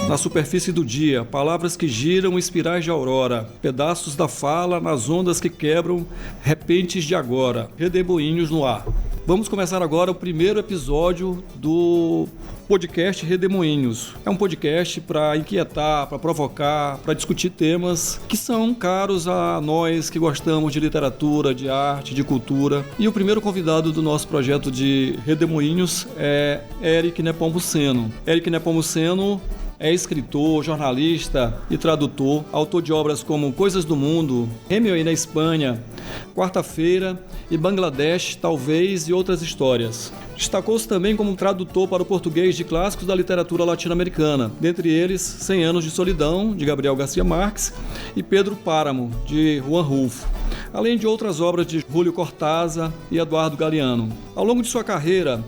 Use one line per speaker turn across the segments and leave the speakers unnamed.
Na superfície do dia, palavras que giram, espirais de aurora, pedaços da fala nas ondas que quebram, repentes de agora, redemoinhos no ar. Vamos começar agora o primeiro episódio do podcast Redemoinhos. É um podcast para inquietar, para provocar, para discutir temas que são caros a nós que gostamos de literatura, de arte, de cultura. E o primeiro convidado do nosso projeto de Redemoinhos é Eric Nepomuceno. Eric Nepomuceno é escritor, jornalista e tradutor, autor de obras como Coisas do Mundo, Hemingway na Espanha, Quarta-feira e Bangladesh, Talvez e Outras Histórias. Destacou-se também como tradutor para o português de clássicos da literatura latino-americana, dentre eles 100 Anos de Solidão, de Gabriel Garcia Marques, e Pedro Páramo, de Juan Rulfo, além de outras obras de Júlio Cortázar e Eduardo Galeano. Ao longo de sua carreira,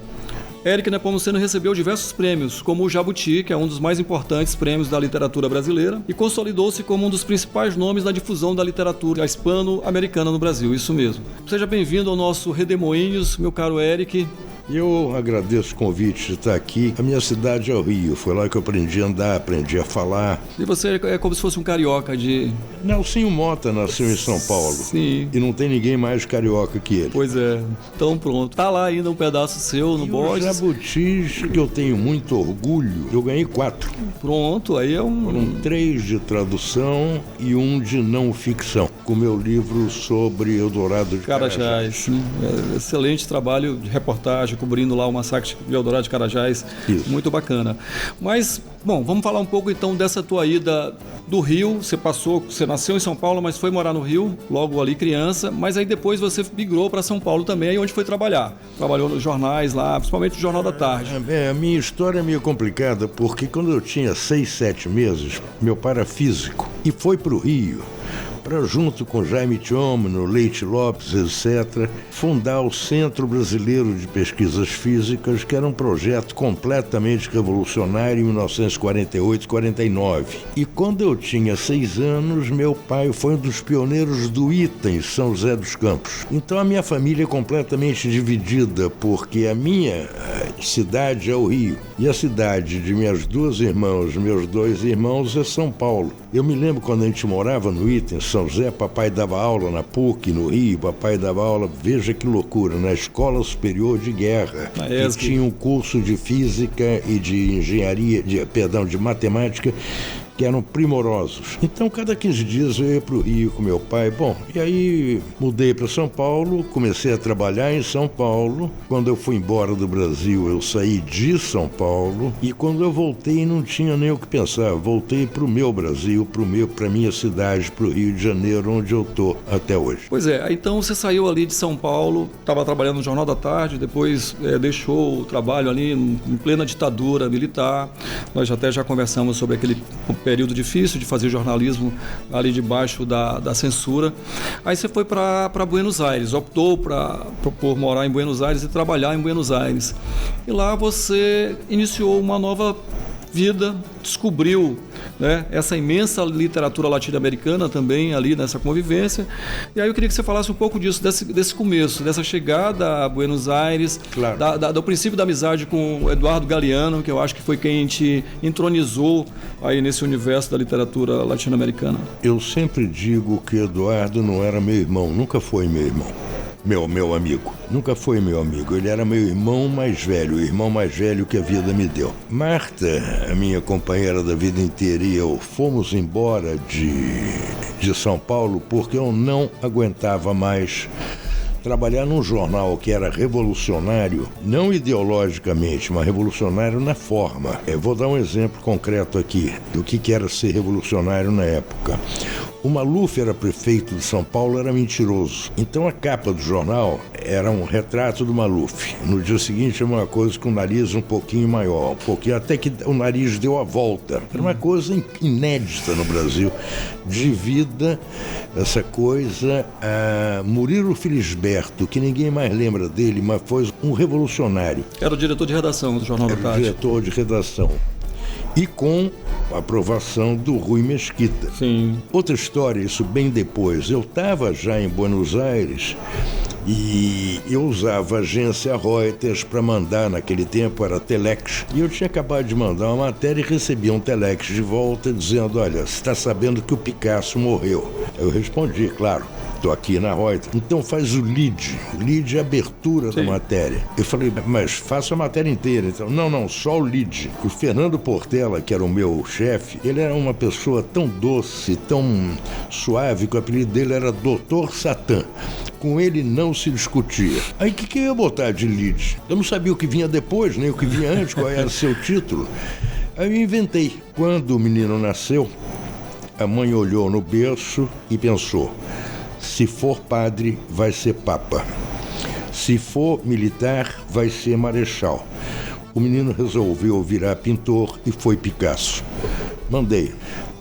Eric Nepomuceno recebeu diversos prêmios, como o Jabuti, que é um dos mais importantes prêmios da literatura brasileira, e consolidou-se como um dos principais nomes na difusão da literatura hispano-americana no Brasil, isso mesmo. Seja bem-vindo ao nosso Redemoinhos, meu caro Eric.
Eu agradeço o convite de estar aqui. A minha cidade é o Rio, foi lá que eu aprendi a andar, aprendi a falar.
E você é como se fosse um carioca de...
Nelsinho Mota nasceu em São Paulo.
Sim.
E não tem ninguém mais carioca que ele.
Pois é, então pronto. Tá lá ainda um pedaço seu no Borges.
Os jabutis, que eu tenho muito orgulho, eu ganhei 4.
Pronto, aí é um...
Foram 3 de tradução e 1 de não ficção, com meu livro sobre Eldorado de Carajás.
Excelente trabalho de reportagem, cobrindo lá o massacre de Eldorado de Carajás.
Isso.
Muito bacana. Mas, bom, vamos falar um pouco então dessa tua ida do Rio. Você nasceu em São Paulo, mas foi morar no Rio, logo ali criança, mas aí depois você migrou para São Paulo também, aí onde foi trabalhar. Trabalhou nos jornais lá, principalmente o Jornal da Tarde.
A minha história é meio complicada, porque quando eu tinha 6, 7 meses, meu pai era físico e foi para o Rio para, junto com Jaime Thiômino, Leite Lopes, etc., fundar o Centro Brasileiro de Pesquisas Físicas, que era um projeto completamente revolucionário em 1948-49. E quando eu tinha 6 anos, meu pai foi um dos pioneiros do ITA em São José dos Campos. Então a minha família é completamente dividida, porque a minha cidade é o Rio e a cidade de minhas 2 irmãs, meus 2 irmãos, é São Paulo. Eu me lembro quando a gente morava no ITA, em São José, papai dava aula na PUC, no Rio, papai dava aula, veja que loucura, na Escola Superior de Guerra, que tinha um curso de física e de engenharia, de matemática, que eram primorosos. Então, cada 15 dias eu ia para o Rio com meu pai. Bom, e aí mudei para São Paulo, comecei a trabalhar em São Paulo. Quando eu fui embora do Brasil, eu saí de São Paulo. E quando eu voltei, não tinha nem o que pensar. Voltei para o meu Brasil, para minha cidade, para o Rio de Janeiro, onde eu estou até hoje.
Pois é, então você saiu ali de São Paulo, estava trabalhando no Jornal da Tarde, depois deixou o trabalho ali em plena ditadura militar. Nós até já conversamos sobre aquele período difícil de fazer jornalismo ali debaixo da censura. Aí você foi para Buenos Aires, optou por morar em Buenos Aires e trabalhar em Buenos Aires. E lá você iniciou uma nova vida, descobriu, né, essa imensa literatura latino-americana também ali nessa convivência. E aí eu queria que você falasse um pouco disso, desse começo, dessa chegada a Buenos Aires,
claro,
do princípio da amizade com o Eduardo Galeano, que eu acho que foi quem te entronizou aí nesse universo da literatura latino-americana.
Eu sempre digo que Eduardo não era meu irmão, nunca foi meu irmão. Meu amigo, nunca foi meu amigo, ele era meu irmão mais velho, o irmão mais velho que a vida me deu. Marta, a minha companheira da vida inteira, e eu fomos embora de São Paulo porque eu não aguentava mais trabalhar num jornal que era revolucionário, não ideologicamente, mas revolucionário na forma. Eu vou dar um exemplo concreto aqui do que era ser revolucionário na época. O Maluf era prefeito de São Paulo, era mentiroso. Então a capa do jornal era um retrato do Maluf. No dia seguinte era uma coisa com o nariz um pouquinho maior, até que o nariz deu a volta. Era uma coisa inédita no Brasil. Devida essa coisa a Murilo Felisberto, que ninguém mais lembra dele, mas foi um revolucionário.
Era o diretor de redação do Jornal da Tarde.
Era o diretor de redação. E com a aprovação do Rui Mesquita.
Sim.
Outra história, isso bem depois. Eu estava já em Buenos Aires E eu usava a agência Reuters para mandar, naquele tempo era Telex. E eu tinha acabado de mandar uma matéria e recebi um Telex de volta dizendo: olha, você está sabendo que o Picasso morreu? Eu respondi, claro. Estou aqui na Reuters. Então faz o lead. O lead é a abertura da matéria. Eu falei, mas faça a matéria inteira. Então, não, só o lead. O Fernando Portela, que era o meu chefe, ele era uma pessoa tão doce, tão suave, que o apelido dele era Dr. Satã. Com ele não se discutia. Aí o que eu ia botar de lead? Eu não sabia o que vinha depois, nem o que vinha antes, qual era o seu título. Aí eu inventei. Quando o menino nasceu, a mãe olhou no berço e pensou: se for padre, vai ser papa. Se for militar, vai ser marechal. O menino resolveu virar pintor e foi Picasso. Mandei.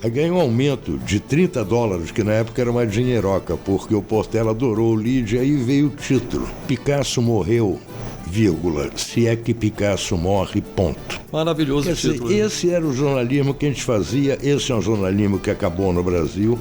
Aí ganhei um aumento de $30, que na época era uma dinheiroca, porque o Portela adorou o lead, aí veio o título. Picasso morreu, vírgula, se é que Picasso morre, ponto.
Maravilhoso título.
Esse era o jornalismo que a gente fazia, esse é um jornalismo que acabou no Brasil.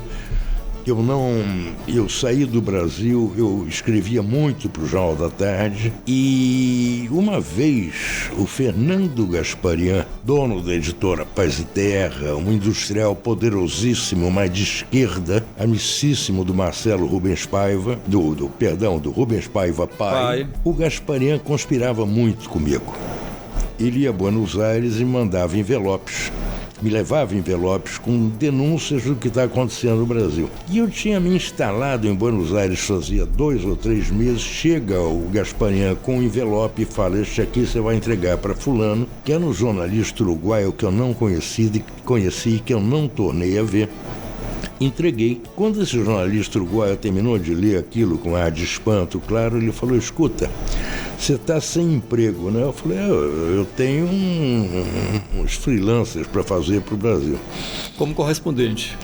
Eu saí do Brasil, eu escrevia muito para o Jornal da Tarde e uma vez o Fernando Gasparian, dono da editora Paz e Terra, um industrial poderosíssimo, mas de esquerda, amicíssimo do Marcelo Rubens Paiva, do Rubens Paiva pai, o Gasparian conspirava muito comigo. Ele ia a Buenos Aires e mandava envelopes. Me levava envelopes com denúncias do que está acontecendo no Brasil. E eu tinha me instalado em Buenos Aires fazia 2 ou 3 meses. Chega o Gasparian com um envelope e fala: este aqui você vai entregar para fulano, que era um jornalista uruguaio que eu não conheci e que eu não tornei a ver. Entreguei. Quando esse jornalista uruguaio terminou de ler aquilo com ar de espanto, claro, ele falou: escuta, você está sem emprego, né? Eu falei: eu tenho uns freelancers para fazer para o Brasil.
Como correspondente?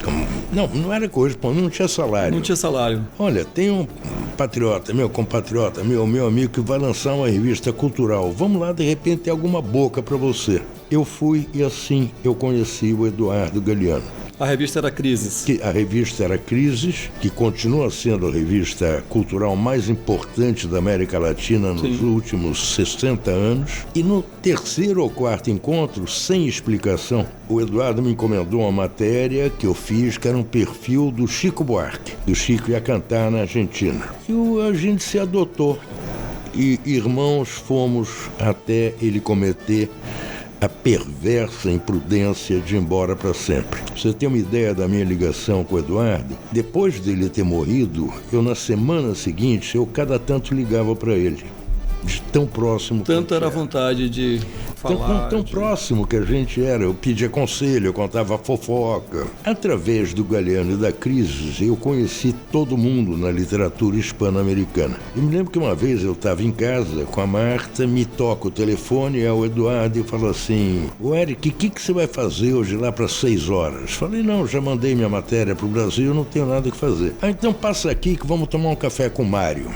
Não era correspondente, não tinha salário.
Não tinha salário.
Olha, tem um patriota, meu compatriota, meu amigo que vai lançar uma revista cultural. Vamos lá, de repente tem alguma boca para você. Eu fui e assim eu conheci o Eduardo Galeano.
A revista era Crises.
A revista era Crises, que continua sendo a revista cultural mais importante da América Latina nos últimos 60 anos. E no 3º ou 4º encontro, sem explicação, o Eduardo me encomendou uma matéria que eu fiz, que era um perfil do Chico Buarque. O Chico ia cantar na Argentina. E a gente se adotou. E irmãos fomos até ele cometer a perversa imprudência de ir embora para sempre. Você tem uma ideia da minha ligação com o Eduardo? Depois dele ter morrido, eu na semana seguinte, eu cada tanto ligava para ele. De tão próximo.
Tanto era a vontade de falar.
Tão próximo que a gente era. Eu pedia conselho, eu contava fofoca. Através do Galeano e da Crises, eu conheci todo mundo na literatura hispano-americana. Eu me lembro que uma vez eu estava em casa com a Marta, me toca o telefone, é o Eduardo, e falou assim: ô Eric, o que você vai fazer hoje lá para 6 horas? Falei: não, já mandei minha matéria para o Brasil, não tenho nada que fazer. Ah, então passa aqui que vamos tomar um café com o Mário.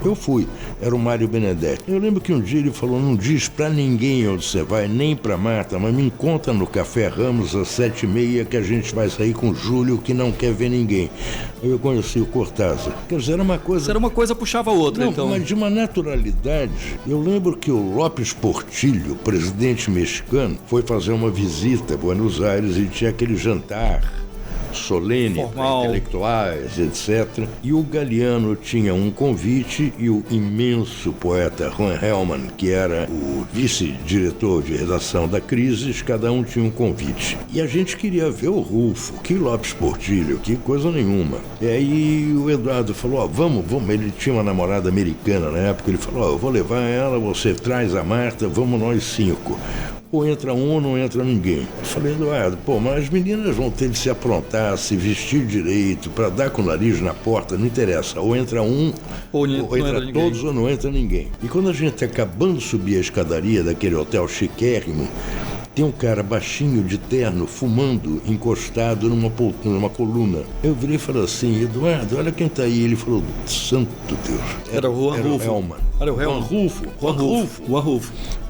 Eu fui, era o Mário Benedetti. Eu lembro que um dia ele falou: não diz pra ninguém onde você vai, nem pra Marta, mas me encontra no Café Ramos às 7h30 que a gente vai sair com o Júlio, que não quer ver ninguém. Eu conheci o Cortázar. Quer dizer, era uma coisa...
Era uma coisa puxava a outra,
não,
então.
Mas de uma naturalidade. Eu lembro que o Lopes Portillo, presidente mexicano, foi fazer uma visita a Buenos Aires e tinha aquele jantar solene para intelectuais, etc. E o Galeano tinha um convite e o imenso poeta Juan Hellman, que era o vice-diretor de redação da Crises, cada um tinha um convite. E a gente queria ver o Rulfo, que Lopes Portillo, que coisa nenhuma. E aí o Eduardo falou: ó, vamos, ele tinha uma namorada americana na época, ele falou: ó, eu vou levar ela, você traz a Marta, vamos nós 5. Ou entra um ou não entra ninguém. Eu falei: Eduardo, mas as meninas vão ter de se aprontar, se vestir direito, para dar com o nariz na porta, não interessa. Ou entra um, ou entra todos, ou não entra ninguém. E quando a gente acabando de subir a escadaria daquele hotel chiquérrimo, tem um cara baixinho de terno, fumando, encostado numa coluna. Eu virei e falei assim: Eduardo, olha quem tá aí. Ele falou: santo Deus.
Era o Juan Rulfo. Era o
Juan Rulfo.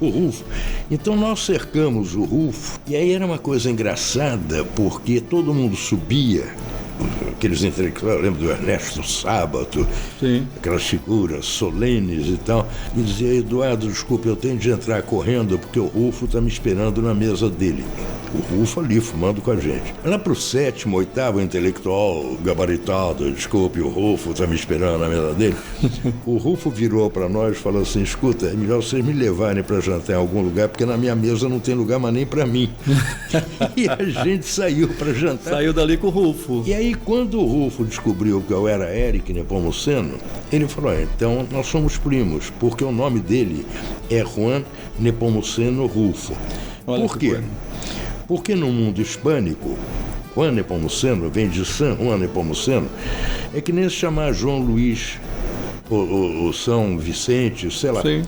O Rulfo. Então nós cercamos o Rulfo. E aí era uma coisa engraçada, porque todo mundo subia aqueles intelectuais, eu lembro do Ernesto Sábato,
Sim.
aquelas figuras solenes e tal, me dizia: Eduardo, desculpe, eu tenho de entrar correndo porque o Rufo está me esperando na mesa dele. O Rufo ali, fumando com a gente. Lá pro 7º, 8º intelectual gabaritado, desculpe, o Rufo está me esperando na mesa dele. O Rufo virou para nós e falou assim: escuta, é melhor vocês me levarem para jantar em algum lugar, porque na minha mesa não tem lugar mais nem para mim. E a gente saiu para jantar.
Saiu dali com o Rufo.
E aí, quando o Rufo descobriu que eu era Eric Nepomuceno, ele falou: então nós somos primos, porque o nome dele é Juan Nepomuceno Rufo.
Olha
por quê? Porque no mundo hispânico, Juan Nepomuceno vem de San Juan Nepomuceno, é que nem se chamar João Luiz ou São Vicente, sei lá.
Sim.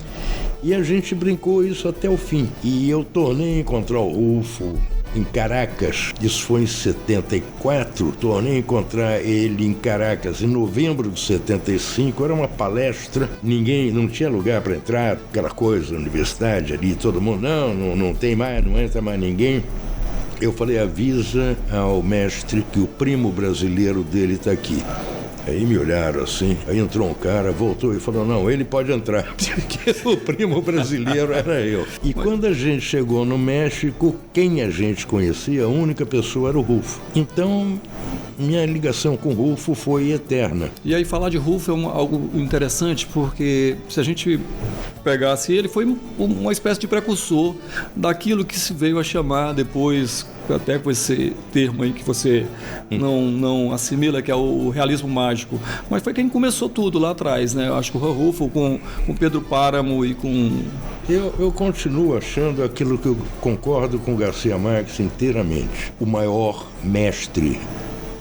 E a gente brincou isso até o fim. E eu tornei a encontrar o Rufo em Caracas, isso foi em 74, tornei a encontrar ele em Caracas em novembro de 75, era uma palestra, não tinha lugar para entrar, aquela coisa, universidade ali, todo mundo, não tem mais, não entra mais ninguém. Eu falei: avisa ao mestre que o primo brasileiro dele está aqui. Aí me olharam assim, aí entrou um cara, voltou e falou: não, ele pode entrar, porque o primo brasileiro era eu. E quando a gente chegou no México, quem a gente conhecia, a única pessoa era o Rufo. Então, minha ligação com o Rufo foi eterna.
E aí falar de Rufo é algo interessante, porque se a gente pegasse ele, foi uma espécie de precursor daquilo que se veio a chamar depois, até com esse termo aí que você não assimila, que é o realismo mágico. Mas foi quem começou tudo lá atrás, né? Eu acho que o Rufo com Pedro Páramo e com...
Eu continuo achando aquilo que eu concordo com Garcia Marques inteiramente. O maior mestre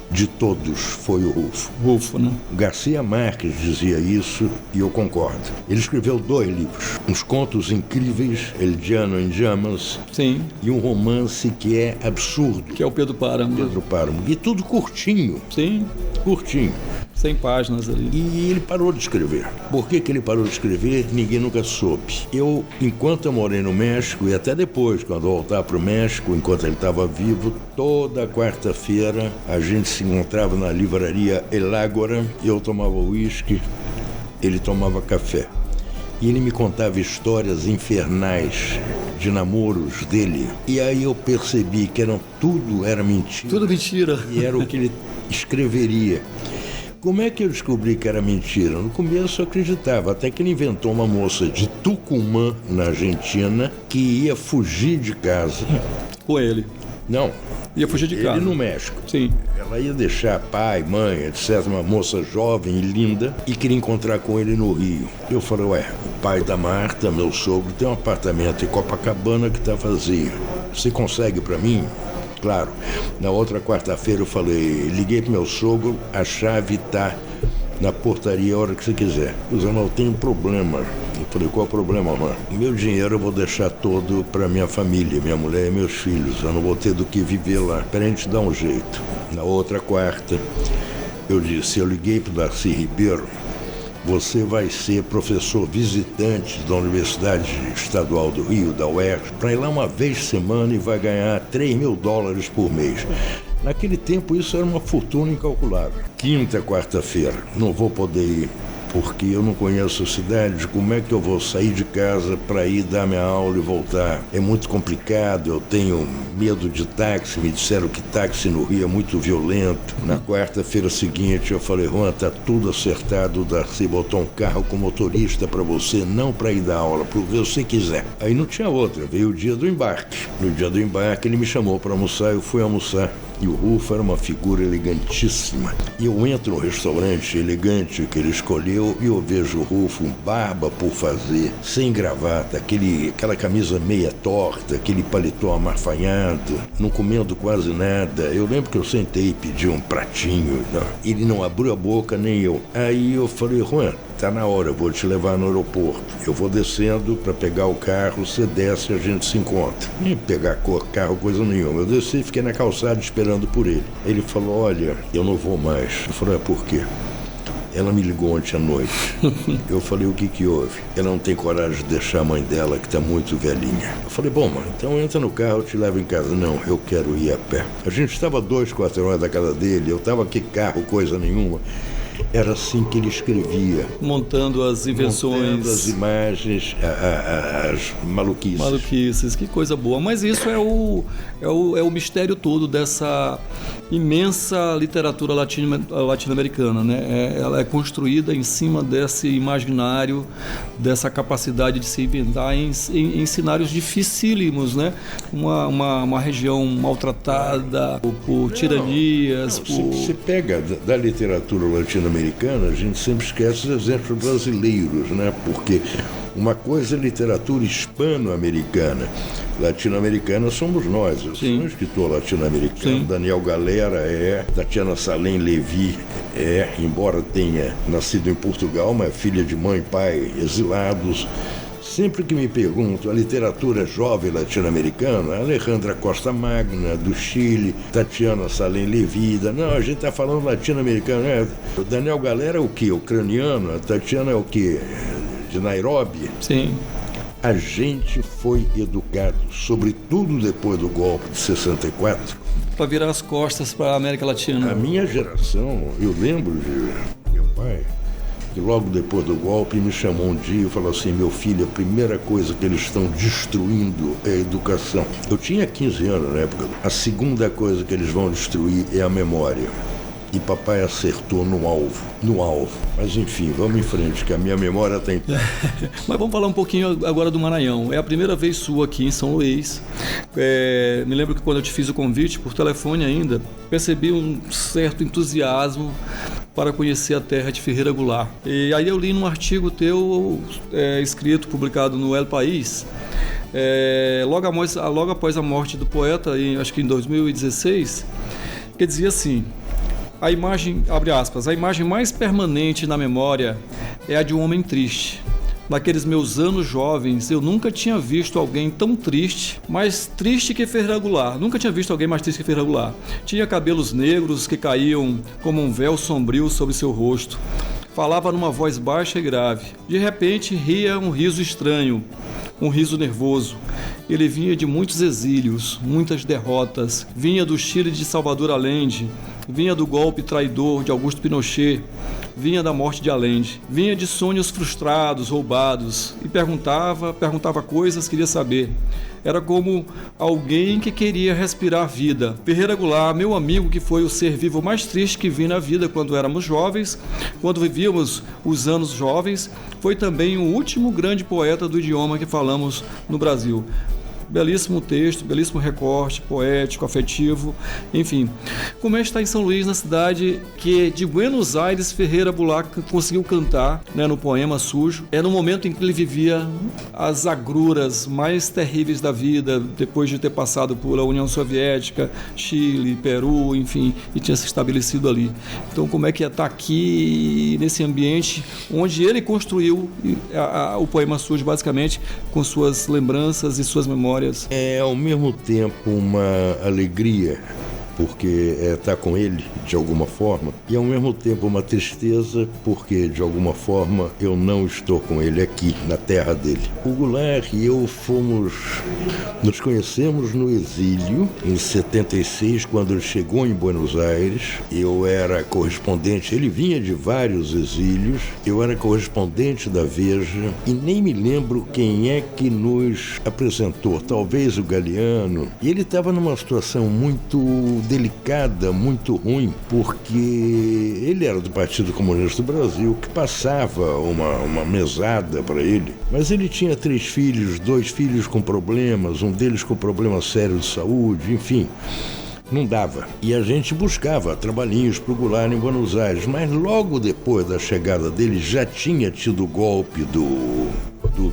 de todos foi o Rufo.
Rufo, né?
Garcia Marques dizia isso e eu concordo. Ele escreveu 2 livros, uns contos incríveis, El Llano en Llamas,
sim,
e um romance que é absurdo,
que é o Pedro Páramo.
Pedro Páramo. E tudo curtinho.
Sim.
Curtinho.
100 páginas ali.
E ele parou de escrever. Por que ele parou de escrever, ninguém nunca soube. Enquanto eu morei no México, e até depois, quando eu voltar para o México, enquanto ele estava vivo, toda quarta-feira a gente se encontrava na livraria El Ágora, eu tomava uísque, ele tomava café. E ele me contava histórias infernais de namoros dele. E aí eu percebi que tudo era mentira.
Tudo mentira.
E era o que ele escreveria. Como é que eu descobri que era mentira? No começo eu acreditava, até que ele inventou uma moça de Tucumã, na Argentina, que ia fugir de casa.
Com ele?
Não.
Ia fugir de casa?
Ele no México.
Sim.
Ela ia deixar pai, mãe, etc., uma moça jovem e linda, e queria encontrar com ele no Rio. Eu falei: o pai da Marta, meu sogro, tem um apartamento em Copacabana que está vazio. Você consegue para mim? Claro. Na outra quarta-feira eu liguei pro meu sogro, a chave está na portaria a hora que você quiser. Eu tenho um problema. Eu falei: qual é o problema, mano? O meu dinheiro eu vou deixar todo para minha família, minha mulher e meus filhos. Eu não vou ter do que viver lá. Para a gente dar um jeito. Na outra quarta, eu liguei pro Darcy Ribeiro: você vai ser professor visitante da Universidade Estadual do Rio, da UERJ, para ir lá uma vez por semana e vai ganhar $3.000 por mês. Naquele tempo isso era uma fortuna incalculável. Quinta, quarta-feira, não vou poder ir, porque eu não conheço a cidade. Como é que eu vou sair de casa para ir dar minha aula e voltar? É muito complicado, eu tenho medo de táxi, me disseram que táxi no Rio é muito violento. Na quarta-feira seguinte eu falei: Juan, tá tudo acertado, o Darcy botou um carro com motorista para você, não para ir dar aula, para o que você quiser. Aí não tinha outra, veio o dia do embarque. No dia do embarque ele me chamou para almoçar, eu fui almoçar. E o Rufo era uma figura elegantíssima. E eu entro no restaurante elegante que ele escolheu e eu vejo o Rufo, barba por fazer, sem gravata, aquela camisa meia torta, aquele paletó amarfanhado, não comendo quase nada. Eu lembro que eu sentei e pedi um pratinho. Ele não abriu a boca, nem eu. Aí eu falei: Juan, tá na hora, eu vou te levar no aeroporto. Eu vou descendo para pegar o carro, você desce e a gente se encontra. Nem pegar carro, coisa nenhuma. Eu desci e fiquei na calçada esperando por ele. Ele falou: olha, eu não vou mais. Eu falei: por quê? Ela me ligou ontem à noite. Eu falei, o que houve? Ela não tem coragem de deixar a mãe dela, que está muito velhinha. Eu falei, bom, mãe, então entra no carro, eu te levo em casa. Não, eu quero ir a pé. A gente estava 2 quarteirões da casa dele, eu estava aqui carro, coisa nenhuma. Era assim que ele escrevia.
Montando as invenções.
Montando as imagens, as maluquices.
Maluquices, que coisa boa. Mas isso é o mistério todo dessa imensa literatura latino-americana, né? Ela é construída em cima desse imaginário, dessa capacidade de se inventar em cenários dificílimos, né? Uma região maltratada por tiranias.
Você pega da literatura latino-americana, a gente sempre esquece os exemplos brasileiros, né? Porque uma coisa é literatura hispano-americana. Latino-americana somos nós. Eu sou um escritor latino-americano. Sim. Daniel Galera Tatiana Salem Levi embora tenha nascido em Portugal, mas filha de mãe e pai exilados. Sempre que me pergunto a literatura jovem latino-americana, Alejandra Costa Magna, do Chile, Tatiana Salem Levi, não, a gente está falando latino-americano, né? O Daniel Galera é o quê? Ucraniano? A Tatiana é o quê? De Nairobi?
Sim.
A gente foi educado, sobretudo depois do golpe de 64.
Para virar as costas para a América Latina.
A minha geração, eu lembro de meu pai, que logo depois do golpe me chamou um dia e falou assim, meu filho, a primeira coisa que eles estão destruindo é a educação. Eu tinha 15 anos na época. A segunda coisa que eles vão destruir é a memória. E papai acertou no alvo. Mas enfim, vamos em frente, que a minha memória está em pé.
Mas vamos falar um pouquinho agora do Maranhão. É a primeira vez sua aqui em São Luís. Me lembro que quando eu te fiz o convite, por telefone ainda, percebi um certo entusiasmo para conhecer a terra de Ferreira Goulart. E aí eu li num artigo teu, escrito, publicado no El País, logo após a morte do poeta, acho que em 2016, que dizia assim: a imagem, abre aspas, a imagem mais permanente na memória é a de um homem triste. Naqueles meus anos jovens, eu nunca tinha visto alguém tão triste, mais triste que Ferreira Goulart. Nunca tinha visto alguém mais triste que Ferreira Goulart. Tinha cabelos negros que caíam como um véu sombrio sobre seu rosto. Falava numa voz baixa e grave. De repente, ria um riso estranho, um riso nervoso. Ele vinha de muitos exílios, muitas derrotas. Vinha do Chile de Salvador Allende. Vinha do golpe traidor de Augusto Pinochet. Vinha da morte de Allende. Vinha de sonhos frustrados, roubados. E perguntava coisas, queria saber. Era como alguém que queria respirar vida. Ferreira Goulart, meu amigo, que foi o ser vivo mais triste que vi na vida quando éramos jovens, quando vivíamos os anos jovens, foi também o último grande poeta do idioma que falamos no Brasil. Belíssimo texto, belíssimo recorte, poético, afetivo, enfim. Como é estar em São Luís, na cidade que de Buenos Aires Ferreira Goulart conseguiu cantar, né, no poema Sujo. É no momento em que ele vivia as agruras mais terríveis da vida, depois de ter passado por a União Soviética, Chile, Peru, enfim, e tinha se estabelecido ali. Então, como é que é estar aqui nesse ambiente onde ele construiu o poema Sujo, basicamente, com suas lembranças e suas memórias?
É ao mesmo tempo uma alegria, porque está com ele de alguma forma, e ao mesmo tempo uma tristeza, porque de alguma forma eu não estou com ele aqui, na terra dele. O Goulart e eu nos conhecemos no exílio, em 76, quando ele chegou em Buenos Aires. Eu era correspondente, ele vinha de vários exílios, eu era correspondente da Veja, e nem me lembro quem é que nos apresentou, talvez o Galeano, e ele estava numa situação muito delicada, muito ruim, porque ele era do Partido Comunista do Brasil, que passava uma mesada para ele, mas ele tinha 3 filhos, 2 filhos com problemas, um deles com problema sério de saúde, enfim, não dava. E a gente buscava trabalhinhos para o Goulart em Buenos Aires, mas logo depois da chegada dele já tinha tido o golpe do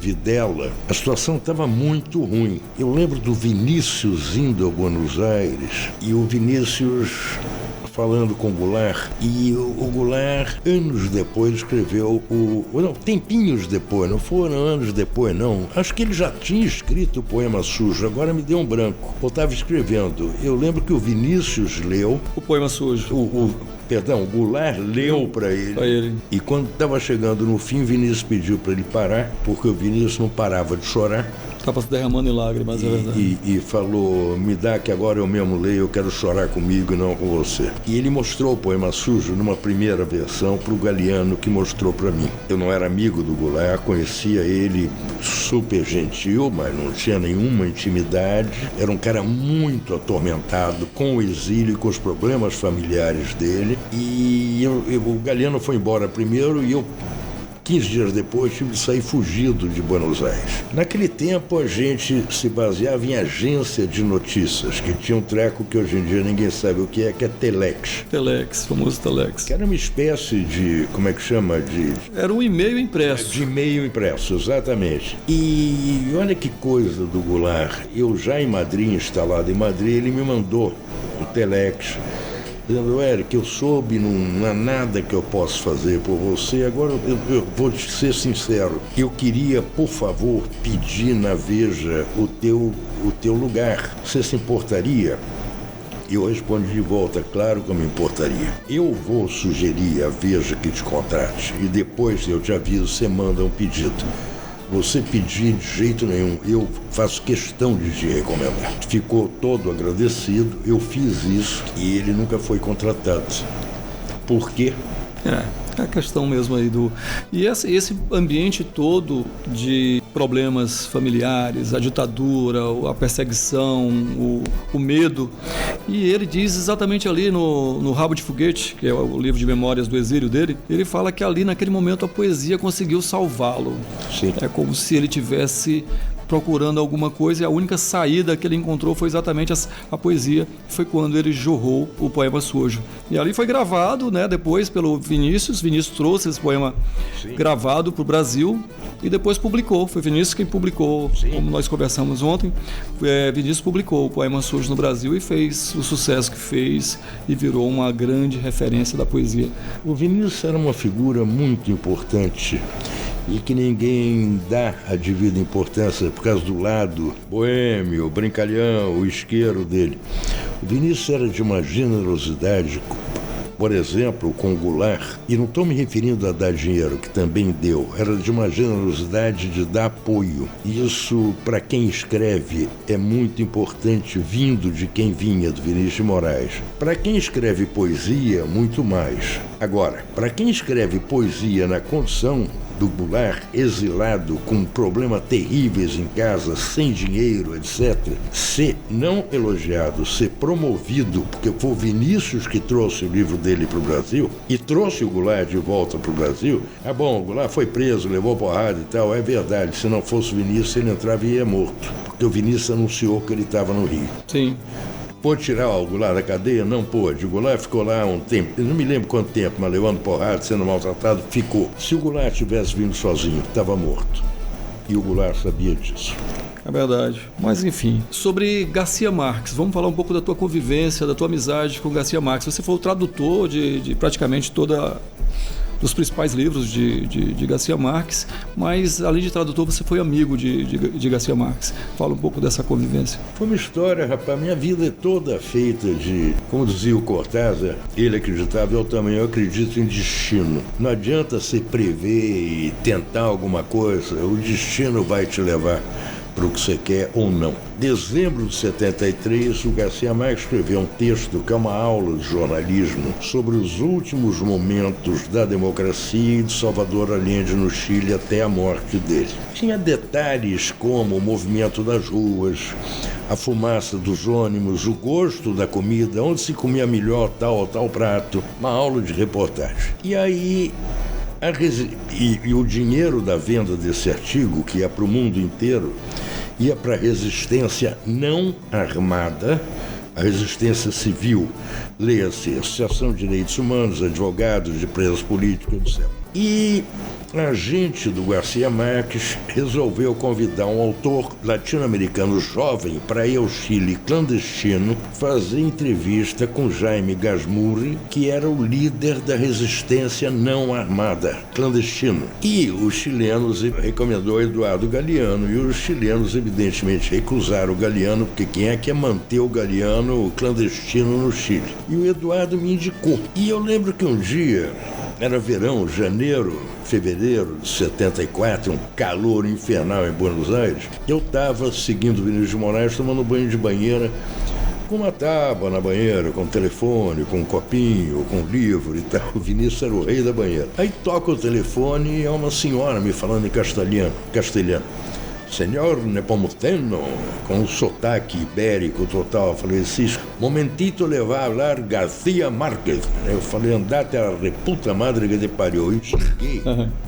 Videla. A situação estava muito ruim. Eu lembro do Vinícius indo a Buenos Aires e o Vinícius falando com o Goulart, e o Goulart, anos depois, escreveu tempinhos depois, não foram anos depois, não. Acho que ele já tinha escrito o poema Sujo, agora me deu um branco. Eu estava escrevendo. Eu lembro que o Vinícius leu
o poema Sujo.
Perdão, o Goulart leu para ele. E quando estava chegando no fim, Vinícius pediu para ele parar, porque o Vinícius não parava de chorar.
Estava se derramando em lágrimas, é verdade.
E falou, me dá que agora eu mesmo leio, eu quero chorar comigo e não com você. E ele mostrou o Poema Sujo numa primeira versão para o Galiano, que mostrou para mim. Eu não era amigo do Goulart, conhecia ele super gentil, mas não tinha nenhuma intimidade. Era um cara muito atormentado com o exílio e com os problemas familiares dele. E o Galiano foi embora primeiro e eu 15 dias depois, tive de sair fugido de Buenos Aires. Naquele tempo, a gente se baseava em agência de notícias, que tinha um treco que hoje em dia ninguém sabe o que é Telex.
Telex, famoso Telex.
Que era uma espécie de, como é que chama?
Era um e-mail impresso.
De e-mail impresso, exatamente. E olha que coisa do Goulart. Eu já em Madrid, instalado em Madrid, ele me mandou o Telex, dizendo, Eric, eu soube, não há nada que eu possa fazer por você. Agora eu vou te ser sincero. Eu queria, por favor, pedir na Veja o teu lugar. Você se importaria? Eu respondi de volta, claro que eu me importaria. Eu vou sugerir à Veja que te contrate e depois eu te aviso, você manda um pedido. Você pedir de jeito nenhum, eu faço questão de te recomendar. Ficou todo agradecido, eu fiz isso e ele nunca foi contratado. Por quê?
É a questão mesmo aí do... E esse ambiente todo de problemas familiares, a ditadura, a perseguição, o medo. E ele diz exatamente ali no Rabo de Foguete, que é o livro de memórias do exílio dele, ele fala que ali naquele momento a poesia conseguiu salvá-lo.
Sim.
É como se ele tivesse procurando alguma coisa e a única saída que ele encontrou foi exatamente a poesia. Foi quando ele jorrou o Poema Sujo. E ali foi gravado, né, depois pelo Vinícius. Vinícius trouxe esse poema gravado para o Brasil e depois publicou. Foi Vinícius quem publicou, como nós conversamos ontem. Vinícius publicou o Poema Sujo no Brasil e fez o sucesso que fez e virou uma grande referência da poesia.
O Vinícius era uma figura muito importante e que ninguém dá a devida importância por causa do lado boêmio, brincalhão, o isqueiro dele. O Vinícius era de uma generosidade, por exemplo, com o Goulart, e não estou me referindo a dar dinheiro, que também deu, era de uma generosidade de dar apoio. Isso, para quem escreve, é muito importante, vindo de quem vinha, do Vinícius de Moraes. Para quem escreve poesia, muito mais. Agora, para quem escreve poesia na condição do Goulart, exilado, com problemas terríveis em casa, sem dinheiro, etc., ser não elogiado, ser promovido, porque foi o Vinícius que trouxe o livro dele para o Brasil e trouxe o Goulart de volta para o Brasil. Bom, o Goulart foi preso, levou porrada e tal, é verdade, se não fosse o Vinícius ele entrava e ia morto, porque o Vinícius anunciou que ele estava no Rio.
Sim.
Pôde tirar o Goulart da cadeia? Não pôde. O Goulart ficou lá um tempo, eu não me lembro quanto tempo, mas levando porrada, sendo maltratado, ficou. Se o Goulart tivesse vindo sozinho, estava morto. E o Goulart sabia disso.
É verdade. Mas, enfim, sobre Garcia Marques, vamos falar um pouco da tua convivência, da tua amizade com Garcia Marques. Você foi o tradutor de praticamente dos principais livros de Garcia Marques, mas além de tradutor você foi amigo de Garcia Marques. Fala um pouco dessa convivência.
Foi uma história, rapaz, minha vida é toda feita de, como dizia o Cortázar, ele acreditava, eu também, eu acredito em destino. Não adianta se prever e tentar alguma coisa, o destino vai te levar para o que você quer ou não. Dezembro de 73, o Garcia Marques escreveu um texto que é uma aula de jornalismo sobre os últimos momentos da democracia e de Salvador Allende no Chile até a morte dele. Tinha detalhes como o movimento das ruas, a fumaça dos ônibus, o gosto da comida, onde se comia melhor tal ou tal prato, uma aula de reportagem. E aí e o dinheiro da venda desse artigo, que ia para o mundo inteiro, ia para a resistência não armada, a resistência civil, leia-se Associação de Direitos Humanos, advogados de presos políticos, etc. E a agente do Garcia Marques resolveu convidar um autor latino-americano jovem para ir ao Chile clandestino fazer entrevista com Jaime Gasmurri, que era o líder da resistência não armada clandestino. E os chilenos recomendou Eduardo Galeano, e os chilenos evidentemente recusaram o Galeano, porque quem é que ia manter o Galeano clandestino no Chile? E o Eduardo me indicou. E eu lembro que um dia, era verão, janeiro, fevereiro de 74, um calor infernal em Buenos Aires, eu estava seguindo o Vinícius de Moraes tomando banho de banheira, com uma tábua na banheira, com telefone, com um copinho, com um livro e tal. O Vinícius era o rei da banheira. Aí toca o telefone e é uma senhora me falando em castelhano. Senhor Nepomuceno, com um sotaque ibérico total. Eu falei, Cisco, momentito le va a hablar Garcia Márquez. Eu falei, andate a reputa madre que te pariu. E xinguei.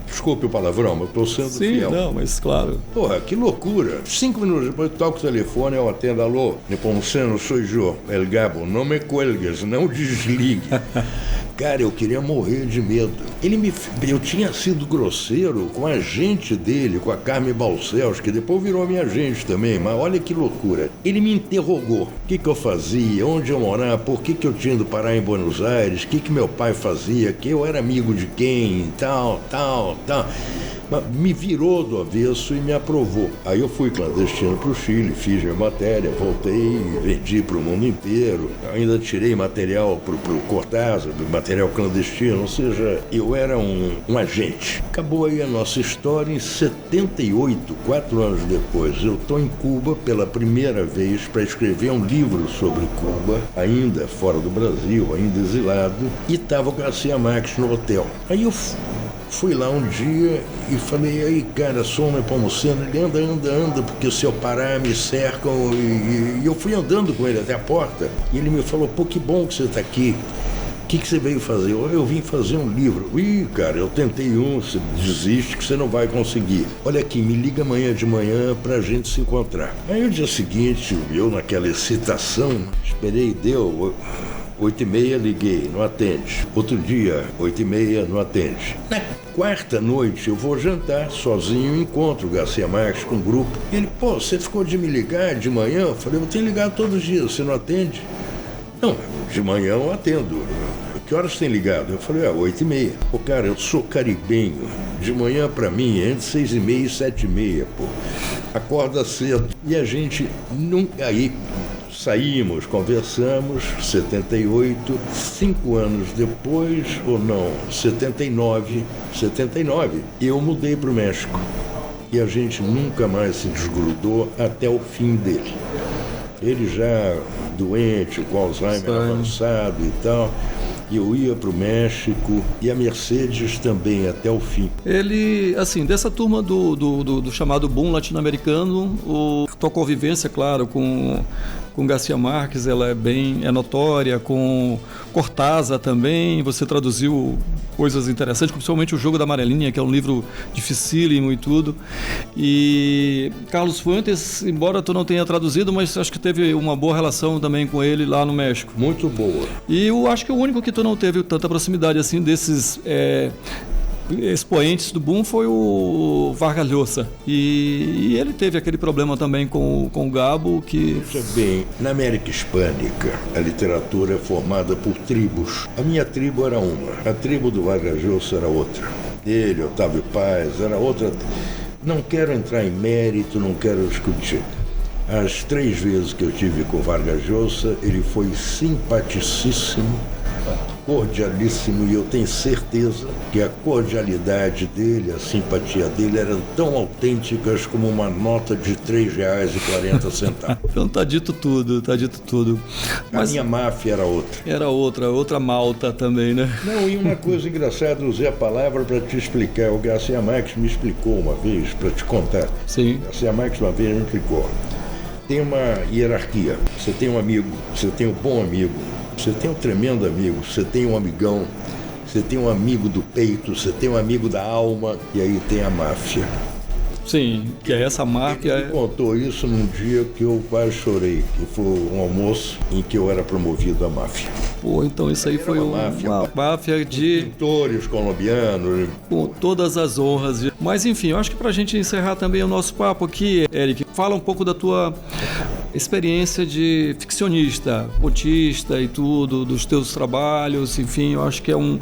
Desculpe o palavrão, mas eu estou sendo fiel.
Sim, não, mas claro.
Porra, que loucura. 5 minutos depois, toco o telefone, eu atendo, alô, Nepomuceno, sou eu, El Gabo, não me cuelgues, não desligue. Cara, eu queria morrer de medo. Eu tinha sido grosseiro com a agente dele, com a Carmen Balcells, que depois virou minha agente também, mas olha que loucura. Ele me interrogou. O que eu fazia, onde eu morava, por que eu tinha ido parar em Buenos Aires, o que meu pai fazia, que eu era amigo de quem, tal. Me virou do avesso e me aprovou. Aí eu fui clandestino para o Chile, fiz minha matéria, voltei, vendi para o mundo inteiro. Ainda tirei material para o Cortázar, material clandestino, ou seja, eu era um agente. Acabou aí a nossa história em 78, 4 anos depois. Eu estou em Cuba pela primeira vez para escrever um livro sobre Cuba, ainda fora do Brasil, ainda exilado, e estava o Garcia Marques no hotel. Aí eu fui lá um dia e falei, aí cara, sou um Nepomuceno, ele anda, porque se eu parar me cercam, e eu fui andando com ele até a porta, e ele me falou, pô, que bom que você está aqui, o que você veio fazer? Eu vim fazer um livro. Ih, cara, eu tentei você desiste que você não vai conseguir. Olha aqui, me liga amanhã de manhã pra gente se encontrar. Aí no dia seguinte, eu naquela excitação, esperei, deu 8h30, liguei, não atende. Outro dia, 8h30, não atende. Na quarta noite, eu vou jantar sozinho, encontro o Garcia Marques com um grupo. Ele, pô, você ficou de me ligar de manhã? Eu falei, eu tenho ligado todos os dias, você não atende? Não, de manhã eu atendo. Que horas você tem ligado? Eu falei, 8h30. Pô, cara, eu sou caribenho. De manhã pra mim é entre 6h30 e 7h30, pô. Acorda cedo. E a gente nunca... Aí saímos, conversamos, 78, 5 anos depois, ou não, 79, eu mudei para o México. E a gente nunca mais se desgrudou até o fim dele. Ele já doente, com Alzheimer avançado e tal, e eu ia para o México, e a Mercedes também, até o fim.
Ele, assim, dessa turma do chamado boom latino-americano, tua convivência, claro, com Garcia Marques, ela é notória, com Cortázar também, você traduziu coisas interessantes, principalmente O Jogo da Amarelinha, que é um livro dificílimo e tudo. E Carlos Fuentes, embora tu não tenha traduzido, mas acho que teve uma boa relação também com ele lá no México.
Muito boa.
E eu acho que o único que tu não teve tanta proximidade assim desses expoentes do boom foi o Vargas Llosa. E ele teve aquele problema também com o Gabo que...
Veja bem, na América Hispânica, a literatura é formada por tribos. A minha tribo era uma, a tribo do Vargas Llosa era outra. Ele, Otávio Paz, era outra. Não quero entrar em mérito, não quero discutir. As 3 vezes que eu tive com o Vargas Llosa, ele foi simpaticíssimo, cordialíssimo, e eu tenho certeza que a cordialidade dele, a simpatia dele eram tão autênticas como uma nota de R$3,40.
Então tá dito tudo.
Mas a minha máfia era outra.
Era outra malta também, né?
Não, e uma coisa engraçada, usei a palavra para te explicar. O Garcia Marques me explicou uma vez, para te contar.
Sim.
O Garcia Marques uma vez me explicou. Tem uma hierarquia. Você tem um amigo, você tem um bom amigo, você tem um tremendo amigo, você tem um amigão, você tem um amigo do peito, você tem um amigo da alma, e aí tem a máfia.
Sim, que é essa máfia.
Ele me contou isso num dia que eu quase chorei, que foi um almoço em que eu era promovido à máfia.
Pô, então isso aí foi uma máfia de
pintores colombianos.
Com todas as honras. Mas enfim, eu acho que pra gente encerrar também o nosso papo aqui, Eric, fala um pouco da tua experiência de ficcionista, contista e tudo, dos teus trabalhos, enfim, eu acho que é um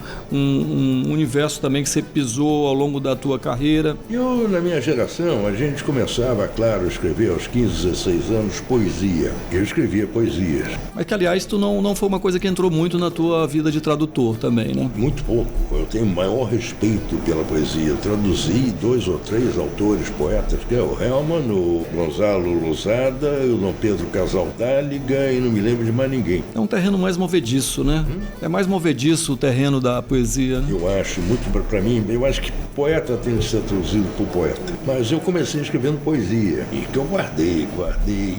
universo também que você pisou ao longo da tua carreira.
Eu, na minha geração, a gente começava, claro, a escrever aos 15, 16 anos poesia. Eu escrevia poesias.
Mas que, aliás, tu não foi uma coisa que entrou muito na tua vida de tradutor também, né?
Muito pouco. Eu tenho o maior respeito pela poesia. Eu traduzi 2 ou 3 autores, poetas, que é o Hellman, o Gonzalo Lozada, o Dom Pedro Casaldáliga e não me lembro de mais ninguém.
É um terreno mais movediço, né? É mais movediço o terreno da poesia, né?
Eu acho, muito para mim, eu acho que poeta tem que ser traduzido por poeta. Mas eu comecei escrevendo poesia, e que eu guardei.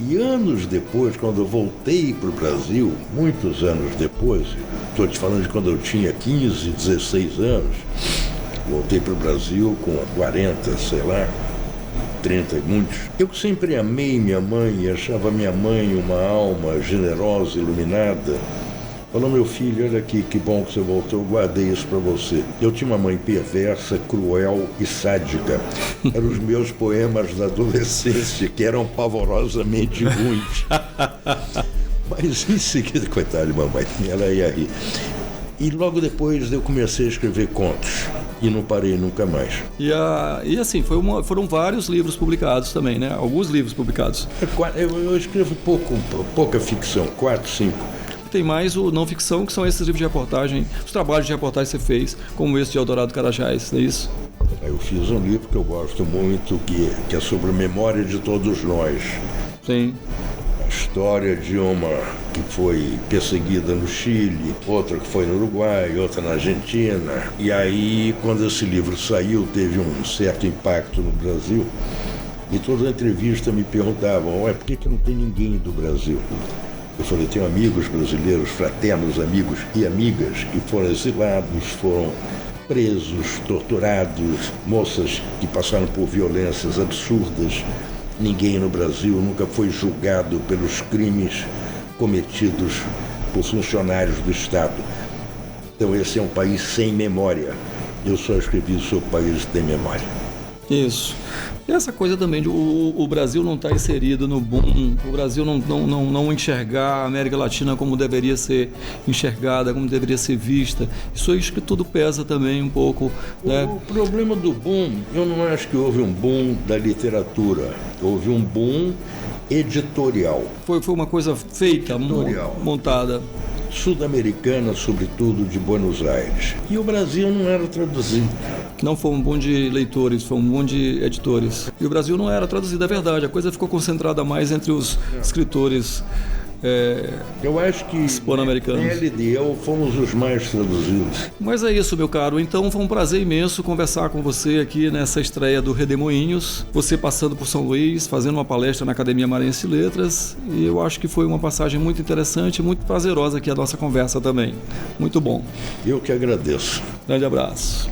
E anos depois, quando eu voltei para o Brasil, muitos anos depois, estou te falando de quando eu tinha 15, 16 anos, voltei para o Brasil com 40, sei lá, 30 e muitos. Eu sempre amei minha mãe e achava minha mãe uma alma generosa, iluminada. Falou, meu filho, olha aqui, que bom que você voltou, eu guardei isso para você. Eu tinha uma mãe perversa, cruel e sádica. Eram os meus poemas da adolescência, que eram pavorosamente ruins. Mas em seguida, coitada de mamãe, ela ia rir. E logo depois eu comecei a escrever contos. E não parei nunca mais.
E assim, foram vários livros publicados também, né? Alguns livros publicados.
Eu escrevo pouca ficção, 4, 5.
Tem mais o não ficção, que são esses livros de reportagem, os trabalhos de reportagem que você fez, como esse de Eldorado Carajás, não é isso?
Eu fiz um livro que eu gosto muito, que é sobre a memória de todos nós.
Sim.
A história de uma que foi perseguida no Chile, outra que foi no Uruguai, outra na Argentina. E aí, quando esse livro saiu, teve um certo impacto no Brasil. E toda a entrevista me perguntavam, por que não tem ninguém do Brasil? Eu falei, tenho amigos brasileiros, fraternos amigos e amigas que foram exilados, foram presos, torturados, moças que passaram por violências absurdas. Ninguém no Brasil nunca foi julgado pelos crimes cometidos por funcionários do Estado. Então esse é um país sem memória. Eu só escrevi sobre o país que tem memória.
Isso. E essa coisa também de o Brasil não estar inserido no boom, o Brasil não enxergar a América Latina como deveria ser enxergada, como deveria ser vista. Isso acho que tudo pesa também um pouco. Né?
O problema do boom, eu não acho que houve um boom da literatura, houve um boom editorial.
Foi uma coisa feita, montada.
Sul-americana, sobretudo de Buenos Aires. E o Brasil não era traduzido.
Não foi um boom de leitores, foi um boom de editores. E o Brasil não era traduzido, é verdade. A coisa ficou concentrada mais entre os escritores
eu acho que
hispano-americanos.
LD e eu fomos os mais traduzidos.
Mas é isso, meu caro. Então foi um prazer imenso conversar com você aqui nessa estreia do Redemoinhos. Você passando por São Luís, fazendo uma palestra na Academia Maranhense de Letras. E eu acho que foi uma passagem muito interessante, muito prazerosa aqui a nossa conversa também. Muito bom.
Eu que agradeço.
Grande abraço.